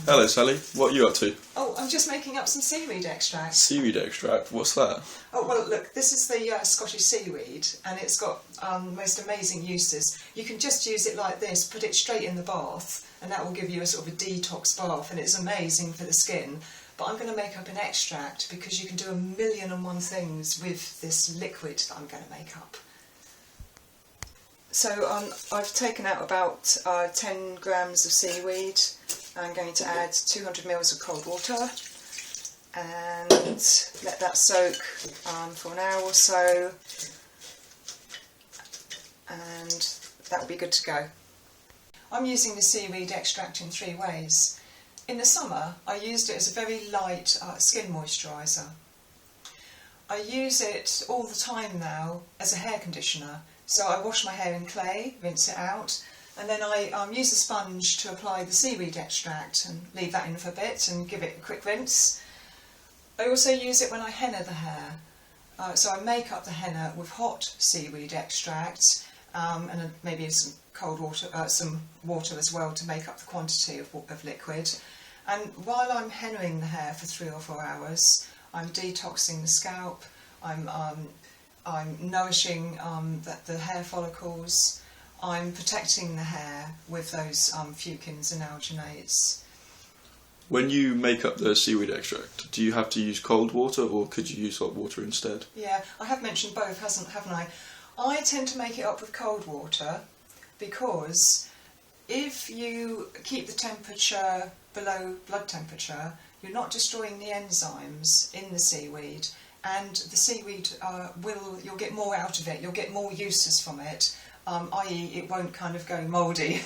Hello Sally, what are you up to? Oh, I'm just making up some seaweed extract. Seaweed extract? What's that? Oh, well look, this is the Scottish seaweed and it's got most amazing uses. You can just use it like this, put it straight in the bath and that will give you a sort of a detox bath and it's amazing for the skin. But I'm going to make up an extract because you can do 1,000,001 things with this liquid that I'm going to make up. So I've taken out about 10 grams of seaweed. I'm going to add 200 ml of cold water and let that soak for an hour or so, and that will be good to go. I'm using the seaweed extract in 3 ways. In the summer I used it as a very light skin moisturizer. I use it all the time now as a hair conditioner. So I wash my hair in clay, rinse it out, and then I use a sponge to apply the seaweed extract and leave that in for a bit and give it a quick rinse. I also use it when I henna the hair. So I make up the henna with hot seaweed extract and maybe some cold water, some water as well to make up the quantity of liquid. And while I'm hennaing the hair for 3 or 4 hours, I'm detoxing the scalp, I'm nourishing the hair follicles, I'm protecting the hair with those fucins and alginates. When you make up the seaweed extract, do you have to use cold water or could you use hot water instead? Yeah, I have mentioned both, haven't I? I tend to make it up with cold water because if you keep the temperature below blood temperature, you're not destroying the enzymes in the seaweed, and the seaweed you'll get more out of it, you'll get more uses from it, i.e. it won't kind of go mouldy.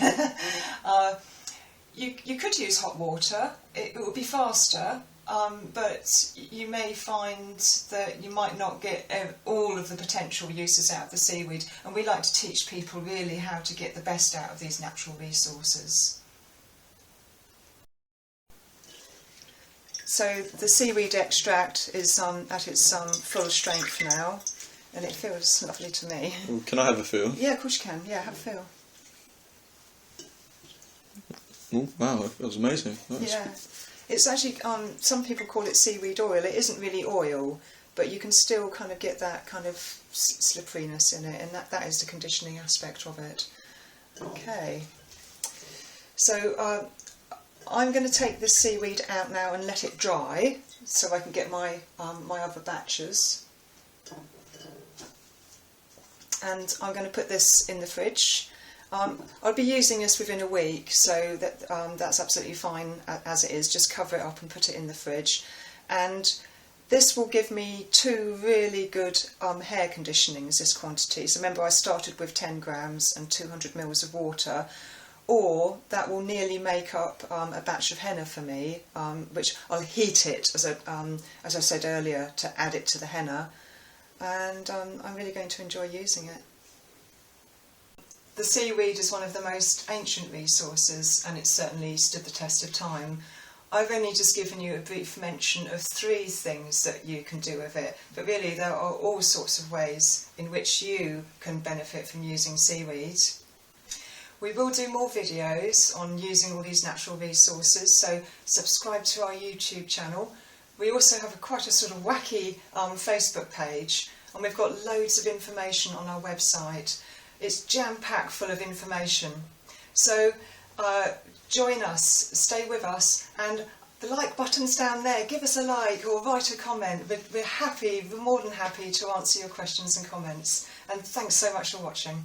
You could use hot water, it would be faster, but you may find that you might not get all of the potential uses out of the seaweed, and we like to teach people really how to get the best out of these natural resources. So the seaweed extract is at its full strength now, and it feels lovely to me. Well, can I have a feel? Yeah, of course you can. Yeah, have a feel. Oh, wow, it feels amazing. Yeah, it's actually, some people call it seaweed oil. It isn't really oil, but you can still kind of get that kind of slipperiness in it, and that is the conditioning aspect of it. Okay, so I'm going to take this seaweed out now and let it dry so I can get my other batches. And I'm going to put this in the fridge. I'll be using this within a week, so that's absolutely fine as it is. Just cover it up and put it in the fridge. And this will give me 2 really good hair conditionings, this quantity. So remember I started with 10 grams and 200 ml of water. Or that will nearly make up a batch of henna for me, which I'll heat it, as I said earlier, to add it to the henna, and I'm really going to enjoy using it. The seaweed is one of the most ancient resources, and it's certainly stood the test of time. I've only just given you a brief mention of 3 things that you can do with it, but really there are all sorts of ways in which you can benefit from using seaweed. We will do more videos on using all these natural resources, so subscribe to our YouTube channel. We also have quite a sort of wacky Facebook page, and we've got loads of information on our website. It's jam-packed full of information. So join us, stay with us, and the like button's down there. Give us a like or write a comment. We're more than happy to answer your questions and comments. And thanks so much for watching.